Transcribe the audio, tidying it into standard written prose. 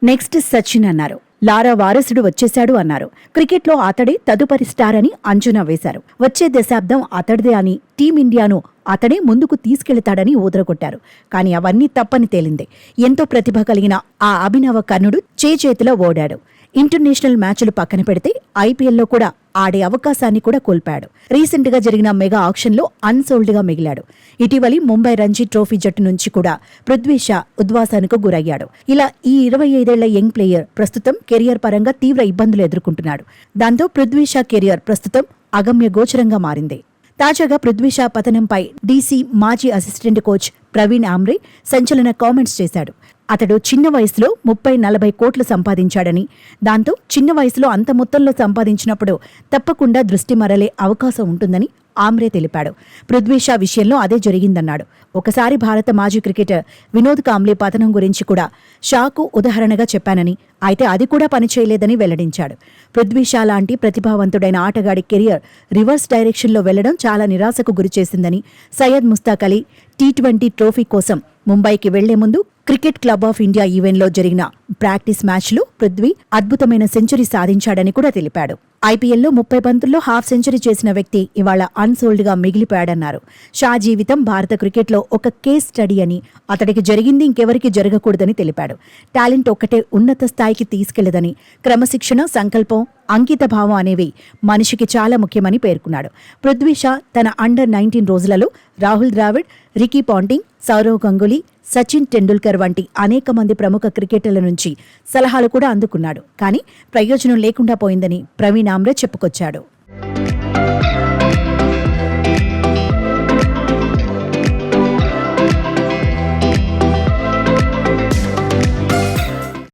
Next Sachin అన్నారు. లారా వారసుడు వచ్చేశాడు అన్నారు. క్రికెట్లో అతడే తదుపరి స్టార్ అని అంచనా వేశారు. వచ్చే దశాబ్దం అతడిదే అని, టీమిండియాను అతడే ముందుకు తీసుకెళతాడని ఊదరగొట్టారు. కానీ అవన్నీ తప్పని తేలిందే. ఎంతో ప్రతిభ కలిగిన ఆ అభినవ కర్ణుడు చేతిలో ఓడాడు. ఇంటర్నేషనల్ మ్యాచ్లు పక్కన పెడితే ఐపీఎల్లో కూడా ఆడే అవకాశాన్ని కూడా కోల్పాడు. రీసెంట్ గా జరిగిన మెగా ఆక్షన్లో అన్సోల్డ్ గా మిగిలాడు. ఇటీవలి ముంబై రంజీ ట్రోఫీ జట్టు నుంచి కూడా పృథ్వీ షా ఉద్వాసానికి గురయ్యాడు. ఇలా ఈ 25 ఏళ్ల యంగ్ ప్లేయర్ ప్రస్తుతం కెరియర్ పరంగా తీవ్ర ఇబ్బందులు ఎదుర్కొంటున్నాడు. దాంతో పృథ్వీ షా కెరియర్ ప్రస్తుతం అగమ్య గోచరంగా మారింది. తాజాగా పృథ్వీ షా పతనంపై డీసీ మాజీ అసిస్టెంట్ కోచ్ ప్రవీణ్ ఆమ్రే సంచలన కామెంట్స్ చేశాడు. అతడు చిన్న వయసులో 30-40 కోట్లు సంపాదించాడని, దాంతో చిన్న వయసులో అంత మొత్తంలో సంపాదించినప్పుడు తప్పకుండా దృష్టి మరలే అవకాశం ఉంటుందని ఆమ్రే తెలిపాడు. పృథ్వీ షా విషయంలో అదే జరిగిందన్నాడు. ఒకసారి భారత మాజీ క్రికెటర్ వినోద్ కాంబ్లీ పతనం గురించి కూడా షాకు ఉదాహరణగా చెప్పానని, అయితే అది కూడా పనిచేయలేదని వెల్లడించాడు. పృథ్వీ షా లాంటి ప్రతిభావంతుడైన ఆటగాడి కెరియర్ రివర్స్ డైరెక్షన్లో వెళ్లడం చాలా నిరాశకు గురిచేసిందని, సయ్యద్ ముస్తాక్ అలీ T20 ట్రోఫీ కోసం ముంబైకి వెళ్లే ముందు క్రికెట్ క్లబ్ ఆఫ్ ఇండియా ఈవెంట్లో జరిగిన ప్రాక్టీస్ మ్యాచ్లో పృథ్వీ అద్భుతమైన సెంచరీ సాధించాడని కూడా తెలిపాడు. ఐపీఎల్లో 30 బంతుల్లో హాఫ్ సెంచరీ చేసిన వ్యక్తి ఇవాళ అన్సోల్డ్ గా మిగిలిపోయాడన్నారు. షా జీవితం భారత క్రికెట్లో ఒక కేస్ స్టడీ అని, అతడికి జరిగింది ఇంకెవరికి జరగకూడదని తెలిపాడు. టాలెంట్ ఒక్కటే ఉన్నత స్థాయికి తీసుకెళ్లదని, క్రమశిక్షణ, సంకల్పం, అంకిత భావం అనేవి మనిషికి చాలా ముఖ్యమని పేర్కొన్నాడు. పృథ్వీ షా తన అండర్-19 రోజులలో రాహుల్ ద్రావిడ్, రికీ పాంటింగ్, సౌరవ్ గంగూలీ, సచిన్ టెండూల్కర్ వంటి అనేక మంది ప్రముఖ క్రికెటర్ల నుంచి సలహాలు కూడా అందుకున్నాడు. కానీ ప్రయోజనం లేకుండా పోయిందని ప్రవీణ్ ఆమ్రే చెప్పుకొచ్చాడు.